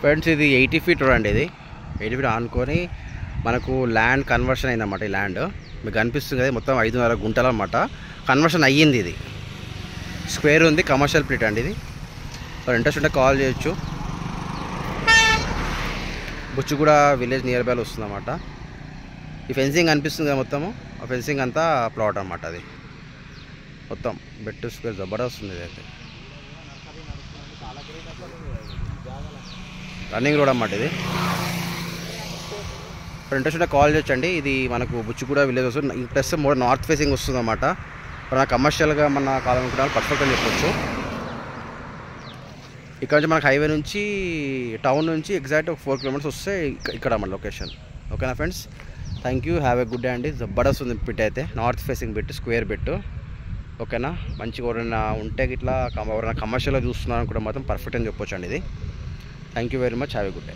Friends ఇది 80 feet road అండి. ఇది 80 ఫీట్ ఆనుకొని మనకు ల్యాండ్ కన్వర్షన్ అయిందన్నమాట. ఈ ల్యాండ్ మీకు కనిపిస్తుంది కదా, మొత్తం 5.5 గుంటలు అన్నమాట. కన్వర్షన్ అయ్యింది. ఇది స్క్వేర్ ఉంది, కమర్షియల్ ప్లేట్ అండి. ఇది ఇంట్రెస్ట్ ఉంటే కాల్ చేయొచ్చు. బుచ్చుగూడ విలేజ్ నియర్ బైలో వస్తుంది అన్నమాట. ఈ ఫెన్సింగ్ కనిపిస్తుంది కదా మొత్తము, ఆ ఫెన్సింగ్ అంతా ప్లాట్ అన్నమాట. అది మొత్తం బెట్ స్క్వేర్ జబర్దస్త్ ఉంది. ఇది అయితే రన్నింగ్ రోడ్ అన్నమాట. ఇది ఇంట్రెస్ట్ ఉంటే కాల్ చేయొచ్చండి. ఇది మనకు బుచ్చుగూడ విలేజ్ వస్తుంది, ప్లస్ మోర్ నార్త్ ఫేసింగ్ వస్తుంది అన్నమాట. మన కమర్షియల్గా మన కావాలనుకుంటే పర్ఫెక్ట్ అని చెప్పొచ్చు. ఇక్కడ నుంచి మనకు హైవే నుంచి టౌన్ నుంచి ఎగ్జాక్ట్ ఒక 4 కిలోమీటర్స్ వస్తే ఇక్కడ మన లొకేషన్. ఓకేనా friends, thank you, have a good day అండి. జబర్దస్త్ ఉంది బిట్ అయితే, north facing bit, square bit. ఓకేనా, మంచిగా ఎవరైనా ఉంటే ఇట్లా ఎవరైనా కమర్షియల్గా చూస్తున్నారని కూడా మాత్రం పర్ఫెక్ట్ అని చెప్పొచ్చు అండి. ఇది thank you very much, have a good day.